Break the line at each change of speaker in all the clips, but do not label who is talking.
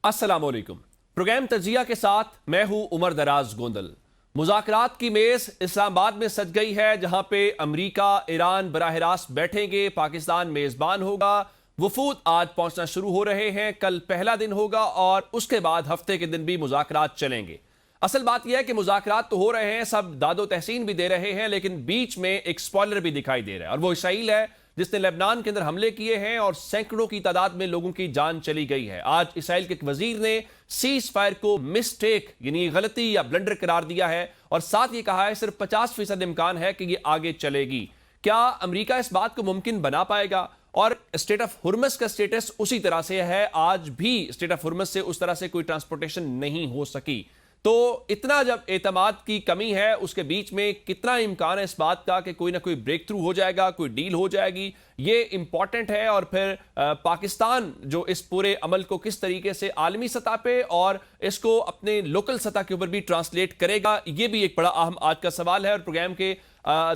अस्सलामुअलैकुम। प्रोग्राम तजिया के साथ मैं हूं उमर दराज गोंदल। मुज़ाकरात की मेज इस्लामाबाद में सज गई है, जहां पे अमरीका ईरान बराह रास्त बैठेंगे, पाकिस्तान मेजबान होगा। वफूद आज पहुंचना शुरू हो रहे हैं, कल पहला दिन होगा और उसके बाद हफ्ते के दिन भी मुज़ाकरात चलेंगे। असल बात यह है कि मुज़ाकरात तो हो रहे हैं, सब दादो तहसीन भी दे रहे हैं, लेकिन बीच में एक स्पॉइलर भी दिखाई दे रहा है और वो इसराइल है, जिसने लेबनान के अंदर हमले किए हैं और सैकड़ों की तादाद में लोगों की जान चली गई है। आज इसराइल के एक वजीर ने सीज फायर को मिस्टेक यानी गलती या ब्लंडर करार दिया है और साथ ये कहा है सिर्फ 50% इम्कान है कि ये आगे चलेगी। क्या अमेरिका इस बात को मुमकिन बना पाएगा? और स्टेट ऑफ हुर्मस का स्टेटस उसी तरह से है, आज भी स्टेट ऑफ हुर्मस से उस तरह से कोई ट्रांसपोर्टेशन नहीं हो सकी। तो इतना जब एतमाद की कमी है, उसके बीच में कितना इम्कान है इस बात का कि कोई ना कोई ब्रेक थ्रू हो जाएगा, कोई डील हो जाएगी, ये इंपॉर्टेंट है। और फिर पाकिस्तान जो इस पूरे अमल को किस तरीके से आलमी सतह पे और इसको अपने लोकल सतह के ऊपर भी ट्रांसलेट करेगा, ये भी एक बड़ा अहम आज का सवाल है। और प्रोग्राम के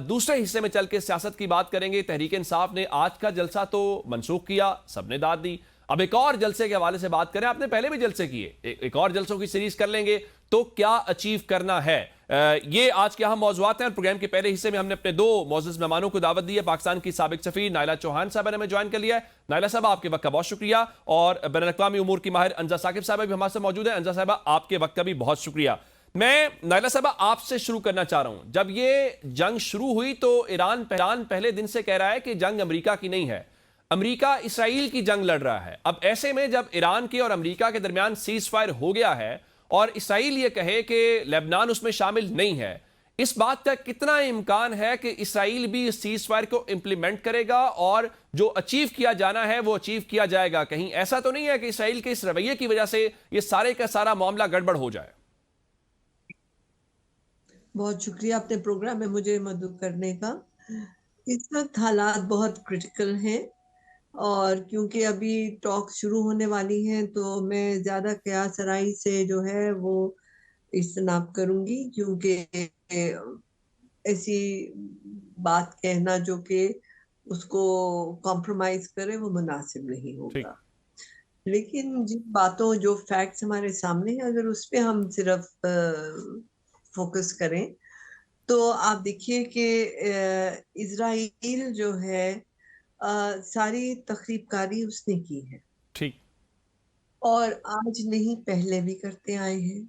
दूसरे हिस्से में चल के सियासत की बात करेंगे। तहरीक इंसाफ ने आज का जलसा तो मनसूख किया, सबने दाद दी। अब एक और जलसे के हवाले से बात करें। आपने पहले भी जलसे किए, एक और जलसों की सीरीज कर लेंगे। तो क्या अचीव करना है, ये आज के अहम मौजूआत हैं। प्रोग्राम के पहले हिस्से में हमने अपने दो मौजूद मेहमानों को दावत दी है। पाकिस्तान की साबिक सफीर नाइला चौहान साहब ने हमें ज्वाइन कर लिया है। नाइला साहब, आपके वक्त का बहुत शुक्रिया। और बैन अल-अक़वामी उमूर की माहिर अंजा साकिब साहब भी हमारे साथ मौजूद है। अंजा साहब, आपके वक्त का भी बहुत शुक्रिया। मैं नाइला साहब आपसे शुरू करना चाह रहा हूं। जब ये जंग शुरू हुई तो ईरान पहले दिन से कह रहा है कि जंग अमेरिका की नहीं है, अमेरिका इसराइल की जंग लड़ रहा है। अब ऐसे में जब ईरान के और अमेरिका के दरमियान सीज फायर हो गया है और इसराइल ये कहे कि लेबनान उसमें शामिल नहीं है, इस बात का कितना इम्कान है कि इसराइल भी इस सीज फायर को इंप्लीमेंट करेगा और जो अचीव किया जाना है वो अचीव किया जाएगा? कहीं ऐसा तो नहीं है कि इसराइल के इस रवैये की वजह से ये सारे का सारा मामला गड़बड़ हो जाए?
बहुत शुक्रिया अपने प्रोग्राम में मुझे मदद करने का। इस वक्त हालात बहुत क्रिटिकल हैं और क्योंकि अभी टॉक शुरू होने वाली हैं तो मैं ज्यादा कयासराई से जो है वो इज्तनाब करूंगी, क्योंकि ऐसी बात कहना जो कि उसको कॉम्प्रोमाइज करे वो मुनासिब नहीं
ठीक।
होगा। लेकिन जिन बातों जो फैक्ट्स हमारे सामने हैं, अगर उस पे हम सिर्फ फोकस करें तो आप देखिए कि इजराइल जो है सारी तखरीबकारी उसने की है
ठीक।
और आज नहीं पहले भी करते आए हैं।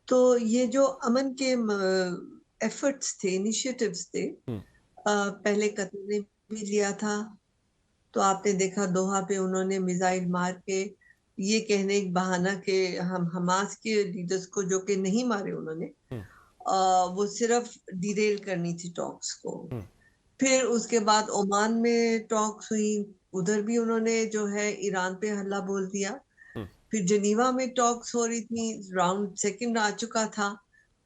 तो ये जो अमन के एफर्ट्स थे, इनिशिएटिव्स थे,
हम्म।
पहले कतर ने भी लिया था। तो आपने देखा दोहा पे उन्होंने मिसाइल मार के ये कहने एक बहाना के हम हमास के लीडर्स को जो कि नहीं मारे उन्होंने,
हम्म।
वो सिर्फ डिरेल करनी थी टॉक्स को।
हम्म।
फिर उसके बाद ओमान में टॉक्स हुई, उधर भी उन्होंने जो है ईरान पे हल्ला बोल दिया।
हम्म।
फिर जनीवा में टॉक्स हो रही थी, राउंड सेकंड आ चुका था,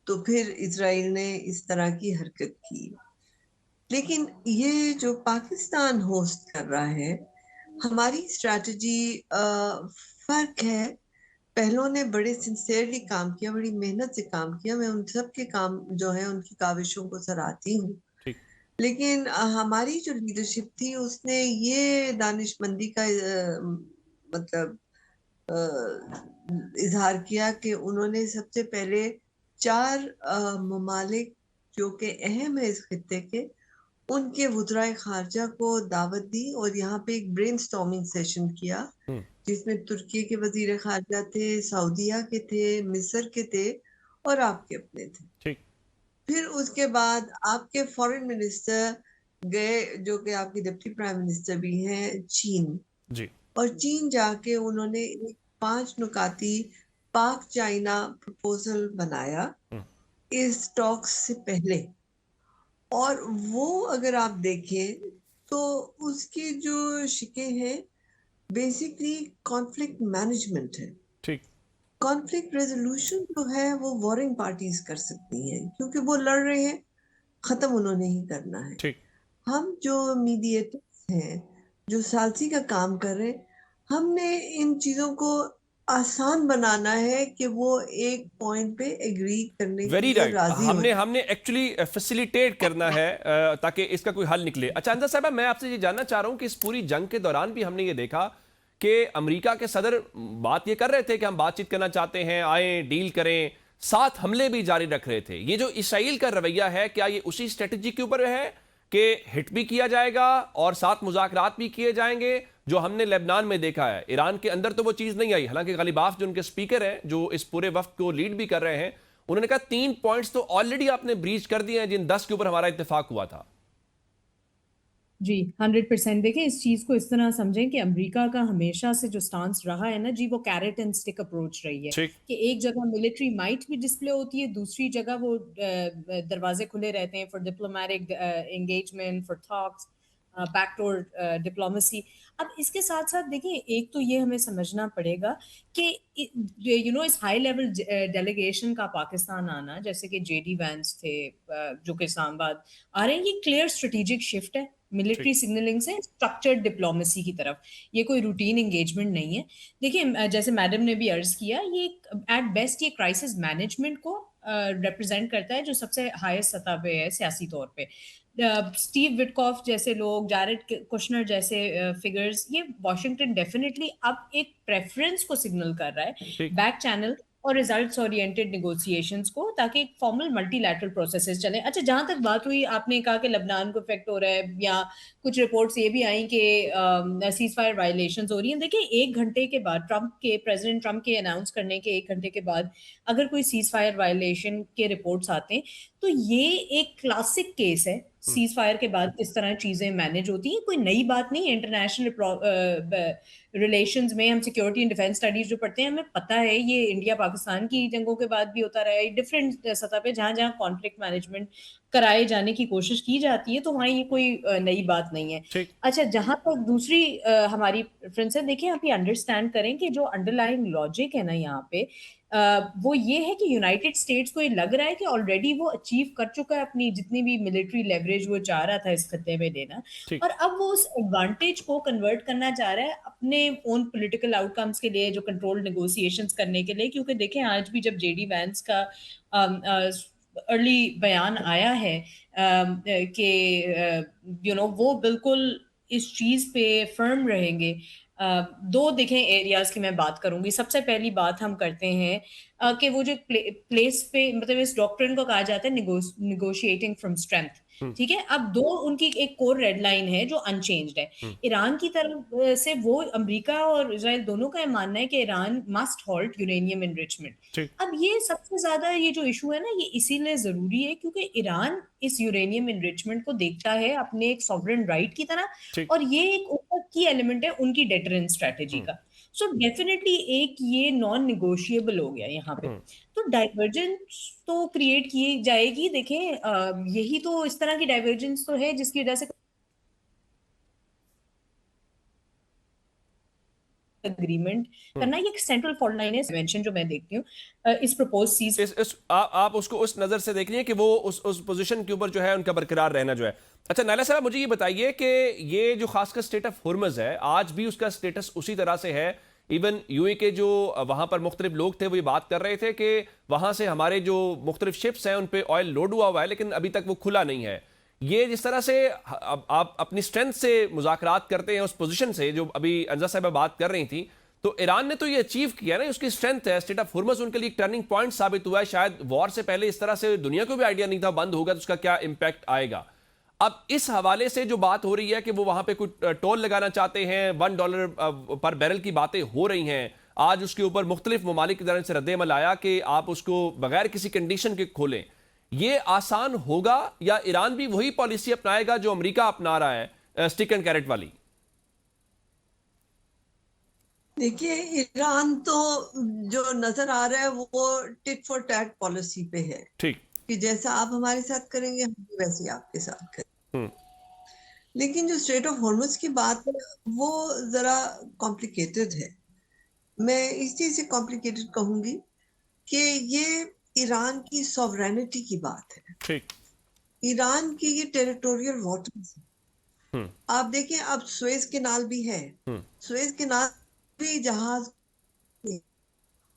तो फिर इसराइल ने इस तरह की हरकत की। लेकिन ये जो पाकिस्तान होस्ट कर रहा है, हमारी स्ट्रैटेजी फर्क है। पहलों ने बड़े सिंसियरली काम किया, बड़ी मेहनत से काम किया, मैं उन सब के काम जो है उनकी काविशों को सराहती हूँ।
ठीक।
लेकिन हमारी जो लीडरशिप थी उसने ये दानिशमंदी का मतलब इजहार किया कि उन्होंने सबसे पहले चार ममालिक जो कि अहम है इस खित्ते के, उनके वज़राए खारजा को दावत दी और यहाँ पे एक ब्रेन स्टॉर्मिंग सेशन किया,
हम्म।
जिसमें तुर्की के वजीर खारजा थे, सऊदीया के थे, मिस्र के थे और आपके अपने थे।
ठीक।
फिर उसके बाद आपके फॉरेन मिनिस्टर गए, जो कि आपके डिप्टी प्राइम मिनिस्टर भी हैं, चीन।
जी।
और चीन जाके उन्होंने एक 5 नुकाती पाक चाइना प्रपोजल बनाया
हम्म।
इस टॉक्स से पहले। और वो अगर आप देखें तो उसकी जो शिकें हैं बेसिकली कॉन्फ्लिक्ट मैनेजमेंट है।
ठीक।
कॉन्फ्लिक्ट रेजोल्यूशन जो है वो वॉरिंग पार्टीज कर सकती हैं, क्योंकि वो लड़ रहे हैं, खत्म उन्होंने ही करना है।
ठीक।
हम जो मीडिएटर्स हैं, जो सालसी का काम कर रहे हैं, हमने इन चीजों को आसान बनाना है कि वो एक पॉइंट पे एग्री करने के
वेरी
लिए
राइट।
राजी हो
हमने
जाए।
हमने एक्चुअली फैसिलिटेट करना है ताकि इसका कोई हल निकले। अच्छा अंदर साहब, मैं आपसे ये जानना चाह रहा हूं कि इस पूरी जंग के दौरान भी हमने ये देखा कि अमेरिका के सदर बात ये कर रहे थे कि हम बातचीत करना चाहते हैं, आए डील करें, साथ हमले भी जारी रख रहे थे। ये जो इसराइल का रवैया है, क्या ये उसी स्ट्रेटजी के ऊपर है कि हिट भी किया जाएगा और साथ मुज़ाकरात भी किए जाएंगे, जो हमने लेबनान में देखा है? ईरान के अंदर तो वो चीज़ नहीं आई, हालांकि गलीबाफ जो उनके स्पीकर हैं, जो इस पूरे वक्त को लीड भी कर रहे हैं, उन्होंने कहा 3 पॉइंट्स तो ऑलरेडी आपने ब्रीच कर दिए हैं जिन 10 के ऊपर हमारा इत्तेफाक हुआ था।
जी 100%। देखिए, इस चीज को इस तरह समझें कि अमेरिका का हमेशा से जो स्टांस रहा है ना जी, वो कैरेट एंड स्टिक अप्रोच रही है।
ठीक।
कि एक जगह मिलिट्री माइट भी डिस्प्ले होती है, दूसरी जगह वो दरवाजे खुले रहते हैं for diplomatic engagement, for talks, backdoor diplomacy. अब इसके साथ साथ देखिए, एक तो ये हमें समझना पड़ेगा कि इस हाई लेवल डेलीगेशन का पाकिस्तान आना, जैसे कि जेडी वैंस थे जो कि इस्लामाबाद आ रहे हैं, ये क्लियर स्ट्रेटेजिक शिफ्ट है मिलिट्री सिग्नलिंग से स्ट्रक्चर्ड डिप्लोमेसी की तरफ। ये कोई रूटीन एंगेजमेंट नहीं है। देखिए, जैसे मैडम ने भी अर्ज किया, ये एट बेस्ट ये क्राइसिस मैनेजमेंट को रिप्रेजेंट करता है, जो सबसे हाईएस्ट सतह पे है सियासी तौर पे। स्टीव विटकॉफ जैसे लोग, जारेड कुशनर जैसे फिगर्स, ये वॉशिंगटन डेफिनेटली अब एक प्रेफरेंस को सिग्नल कर रहा है बैक चैनल और रिजल्ट्स ओरिएंटेड नेगोशिएशंस को, ताकि एक फॉर्मल मल्टीलैटरल प्रोसेसेस चले। अच्छा, जहां तक बात हुई, आपने कहा कि लेबनान को इफेक्ट हो रहा है, या कुछ रिपोर्ट्स ये भी आई कि सीज फायर वायलेशंस हो रही हैं। देखिए, 1 घंटे के बाद प्रेसिडेंट ट्रंप के अनाउंस करने के 1 घंटे के बाद अगर कोई सीज फायर वायलेशन के रिपोर्ट्स आते हैं, तो ये एक क्लासिक केस है सीज फायर के बाद किस तरह चीजें मैनेज होती हैं। कोई नई बात नहीं है। इंटरनेशनल रिलेशंस में हम सिक्योरिटी एंड डिफेंस स्टडीज जो पढ़ते हैं, हमें पता है ये इंडिया पाकिस्तान की जंगों के बाद भी होता रहा है। डिफरेंट सतह पे जहां जहां कॉन्फ्लिक्ट मैनेजमेंट कराए जाने की कोशिश की जाती है, तो वहां ये कोई नई बात नहीं है। अच्छा, जहां तक दूसरी हमारी प्रेफरेंस है, देखिए आप ये अंडरस्टैंड करें कि जो अंडरलाइंग लॉजिक है ना यहाँ पे, वो ये है कि यूनाइटेड स्टेट्स को ये लग रहा है कि ऑलरेडी वो अचीव कर चुका है अपनी जितनी भी मिलिट्री लेवरेज वो चाह रहा था इस खत्ते में लेना, और अब वो उस एडवांटेज को कन्वर्ट करना चाह रहा है अपने ओन पॉलिटिकल आउटकम्स के लिए, जो कंट्रोल नेगोशिएशंस करने के लिए। क्योंकि देखें, आज भी जब जेडी वैंस का अर्ली बयान आया है कि वो बिल्कुल इस चीज पे फर्म रहेंगे। दो देखें एरियाज की मैं बात करूंगी। सबसे पहली बात हम करते हैं कि वो जो प्लेस पे, मतलब इस डॉक्ट्रिन को कहा जाता है निगोशिएटिंग फ्रॉम स्ट्रेंथ। ठीक है, अब दो उनकी एक कोर रेड लाइन है जो अनचेंज्ड है। ईरान की तरफ से वो अमेरिका और इजराइल दोनों का ये मानना है कि Iran must halt uranium enrichment. अब ये सबसे ज्यादा ये जो इशू है ना, ये इसीलिए जरूरी है क्योंकि ईरान इस यूरेनियम एनरिचमेंट को देखता है अपने एक सॉवरेन राइट की तरह, और ये एक ऊपर की एलिमेंट है उनकी डेटरेंस स्ट्रेटेजी का। सो डेफिनेटली एक ये नॉन निगोशिएबल हो गया यहाँ पे। तो डाइवर्जेंस तो क्रिएट की जाएगी। देखें, यही तो इस तरह की डाइवर्जेंस तो है जिसकी वजह से एग्रीमेंट करना, ये सेंट्रल फॉल्ट लाइन है मेंशन जो मैं देखती हूँ इस प्रपोज सीज।
आप उसको उस नजर से देख रही हैं कि वो उस पोजीशन के ऊपर जो है उनका बरकरार रहना जो है। अच्छा नायला साहब, मुझे ये बताइए कि ये जो खासकर स्टेट ऑफ हुर्मुज़ है, आज भी उसका स्टेटस उसी तरह से है? इवन यूए के जो वहां पर मुख्तलिफ लोग थे वो ये बात कर रहे थे कि वहां से हमारे जो मुख्तलिफ शिप्स हैं उन पर ऑयल लोड हुआ है, लेकिन अभी तक वो खुला नहीं है। ये जिस तरह से आप अपनी स्ट्रेंथ से मुज़ाकरात करते हैं, उस पोजीशन से जो अभी अंजा साहब बात कर रही थी, तो ईरान ने तो ये अचीव किया ना, उसकी स्ट्रेंथ है। स्टेट ऑफ हुर्मुज़ उनके लिए एक टर्निंग पॉइंट साबित हुआ है। शायद वॉर से पहले इस तरह से दुनिया को भी आइडिया नहीं था बंद होगा तो उसका क्या इंपैक्ट आएगा। अब इस हवाले से जो बात हो रही है कि वो वहां पे कुछ टोल लगाना चाहते हैं, $1 पर बैरल की बातें हो रही हैं, आज उसके ऊपर मुख्तलिफ ममालिक की तरफ से रद्द-ए-अमल आया कि आप उसको बगैर किसी कंडीशन के खोलें। ये आसान होगा या ईरान भी वही पॉलिसी अपनाएगा जो अमेरिका अपना रहा है, स्टिक एंड कैरेट वाली?
देखिए, ईरान तो जो नजर आ रहा है वो टिट फॉर टैट पॉलिसी पे है।
ठीक,
कि जैसा आप हमारे साथ करेंगे हम भी वैसे ही आपके साथ करेंगे। लेकिन जो स्ट्रेट ऑफ हॉर्मुज़ की बात है वो जरा कॉम्प्लिकेटेड है। मैं इस चीज से कॉम्प्लिकेटेड कहूंगी कि ये ईरान की सॉवरेनिटी की बात है।
ठीक,
ईरान की ये टेरिटोरियल वाटर्स है। आप देखें, अब सुएज कैनाल भी है, सुएज कैनाल भी जहाज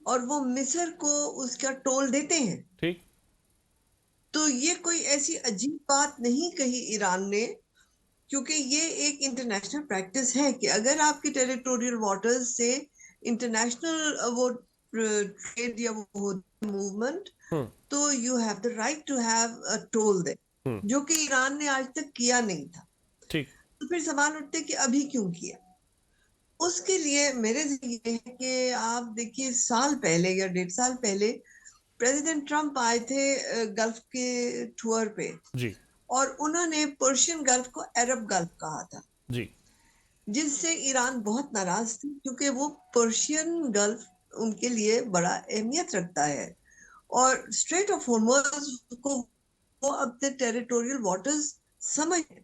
और वो मिस्र को उसका टोल देते हैं।
ठीक,
तो ये कोई ऐसी अजीब बात नहीं कही ईरान ने क्योंकि ये एक इंटरनेशनल प्रैक्टिस है कि अगर आपके टेरिटोरियल वाटर्स से इंटरनेशनल वो ट्रेड या वो मूवमेंट, तो you have the right to have a toll दे, जो कि ईरान ने आज तक किया नहीं था।
ठीक।
तो फिर सवाल उठते कि अभी क्यों किया। उसके लिए मेरे ये है कि आप देखिए, साल पहले या 1.5 साल पहले प्रेसिडेंट ट्रम्प आए थे गल्फ के टूर पे,
जी
और उन्होंने पर्शियन गल्फ को अरब गल्फ कहा था,
जी
जिससे ईरान बहुत नाराज थी, क्योंकि वो पर्शियन गल्फ उनके लिए बड़ा अहमियत रखता है, और स्ट्रेट ऑफ हॉर्मुज़ को वो अपने टेरिटोरियल वाटर्स समझे।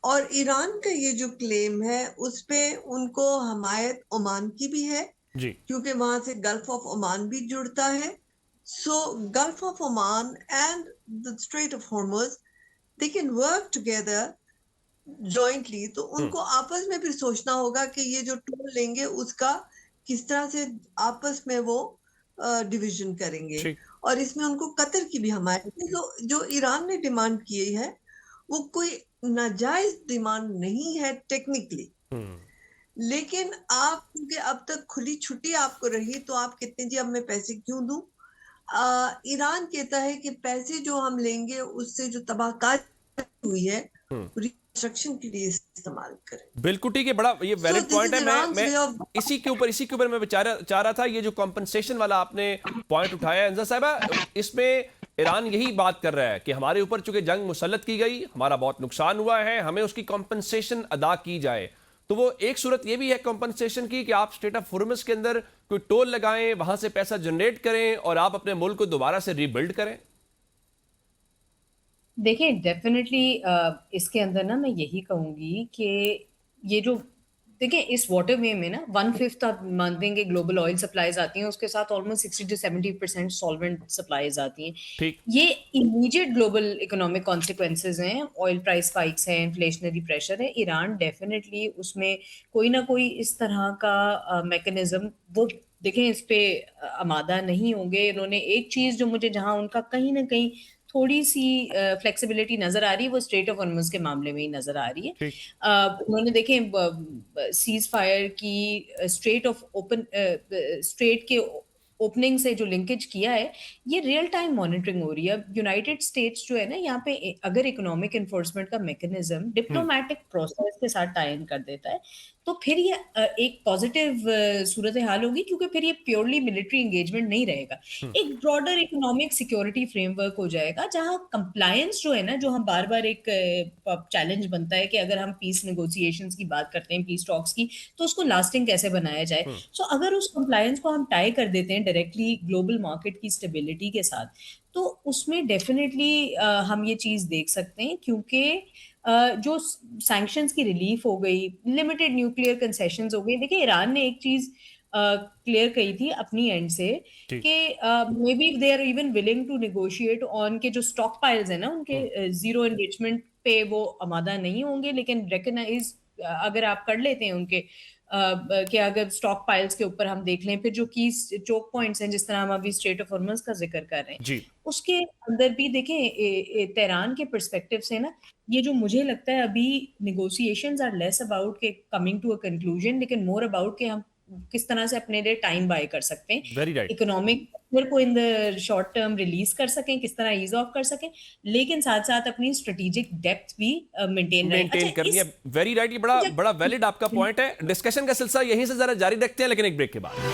और ईरान का ये जो क्लेम है उस पे उनको हमायत ओमान की भी है,
जी
क्योंकि वहां से गल्फ ऑफ ओमान भी जुड़ता है। So Gulf of Oman and the Strait of Hormuz, they can work together jointly. तो उनको आपस में फिर सोचना होगा कि ये जो टोल लेंगे उसका किस तरह से आपस में वो डिवीजन करेंगे,
ठीक।
और इसमें उनको कतर की भी हमायत है। तो जो ईरान ने डिमांड की है वो कोई नाजायज डिमांड नहीं है टेक्निकली, लेकिन आप, क्योंकि अब तक खुली छुट्टी आपको रही, तो आप कहते हैं जी अब मैं पैसे क्यों दूं। ईरान कहता है कि पैसे जो हम लेंगे उससे जो तबाहकारी हुई है रिकंस्ट्रक्शन के लिए इस्तेमाल करें।
बिल्कुल ठीक है, बड़ा ये वैलिड
this
पॉइंट
is
है।
Iran's
मैं
way of-
इसी के ऊपर मैं चाह रहा था, ये जो कॉम्पनसेशन वाला आपने पॉइंट उठाया अंजा साहिबा, इसमें ईरान यही बात कर रहा है कि हमारे ऊपर चूंकि जंग मुसल्लत की गई, हमारा बहुत नुकसान हुआ है, हमें उसकी कॉम्पनसेशन अदा की जाए। तो वो एक सूरत ये भी है कॉम्पनसेशन की कि आप स्टेट ऑफ हॉर्मुज़ के अंदर कोई टोल लगाएं, वहां से पैसा जनरेट करें और आप अपने मुल्क को दोबारा से रीबिल्ड करें।
देखिए डेफिनेटली इसके अंदर ना मैं यही कहूंगी कि ये जो देखिए इस वाटर वे में ना 1/5 आप मान देंगे ग्लोबल ऑयल सप्लाईज आती हैं, उसके साथ ऑलमोस्ट 60 to 70% सॉल्वेंट सप्लाईज आती हैं।
ठीक।
ये इमीडिएट ग्लोबल इकोनॉमिक कॉन्सिक्वेंसेज हैं, ऑयल प्राइस स्पाइक्स हैं, इन्फ्लेशनरी प्रेशर है। ईरान डेफिनेटली उसमें कोई ना कोई इस तरह का मैकेनिज्म वो देखें इस पे आमादा नहीं होंगे। इन्होंने एक चीज जो मुझे जहां उनका कहीं ना कहीं थोड़ी सी फ्लेक्सिबिलिटी नजर आ रही है वो स्ट्रेट ऑफ हॉर्मुज़ के मामले में ही नजर आ रही है।
ठीक।
उन्होंने देखें सीज फायर की स्ट्रेट के ओपनिंग से जो लिंकेज किया है, ये रियल टाइम मॉनिटरिंग हो रही है। यूनाइटेड स्टेट्स जो है ना यहाँ पे अगर इकोनॉमिक एनफोर्समेंट का मैकेनिज्म डिप्लोमेटिक प्रोसेस के साथ टाई इन कर देता है, तो फिर ये एक पॉजिटिव सूरत हाल होगी, क्योंकि फिर ये प्योरली मिलिट्री एंगेजमेंट नहीं रहेगा। एक ब्रॉडर इकोनॉमिक सिक्योरिटी फ्रेमवर्क हो जाएगा, जहां कंप्लायंस जो है ना, जो हम बार बार एक चैलेंज बनता है कि अगर हम पीस नेगोशिएशंस की बात करते हैं, पीस टॉक्स की, तो उसको लास्टिंग कैसे बनाया जाए। सो अगर उस कंप्लायंस को हम टाई कर देते हैं डायरेक्टली ग्लोबल मार्केट की स्टेबिलिटी के साथ, तो उसमें डेफिनेटली हम ये चीज देख सकते हैं, क्योंकि जो सैंक्शंस की रिलीफ हो गई, लिमिटेड न्यूक्लियर कंसेशंस हो गई। देखिए ईरान ने एक चीज क्लियर कही थी अपनी एंड से कि may be they are even willing to negotiate on के जो स्टॉक पाइल्स है ना उनके जीरो एनरिचमेंट पे वो आमादा नहीं होंगे, लेकिन रिकॉग्नाइज अगर आप कर लेते हैं उनके कि अगर स्टॉक पाइल्स के ऊपर हम देख लें, फिर जो की चोक पॉइंट्स हैं जिस तरह हम अभी स्ट्रेट ऑफ हॉर्मुज़ का जिक्र कर रहे हैं
जी।
उसके अंदर भी देखें तेहरान के पर्सपेक्टिव से ना, ये जो मुझे लगता है अभी नेगोशिएशंस आर लेस अबाउट के कमिंग टू अ कंक्लूजन, लेकिन मोर अबाउट के हम किस तरह से अपने लिए टाइम बाय कर सकते हैं,
वेरी राइट।
इकोनॉमिक को in the short term release कर सकें, किस तरह ईज ऑफ कर सकें, लेकिन साथ साथ अपनी स्ट्रेटेजिक डेप्थ भी मेंटेन
करनी है। वेरी राइट, ये बड़ा वैलिड आपका पॉइंट है। डिस्कशन का सिलसिला यहीं से जरा जारी रखते हैं, लेकिन एक ब्रेक के बाद।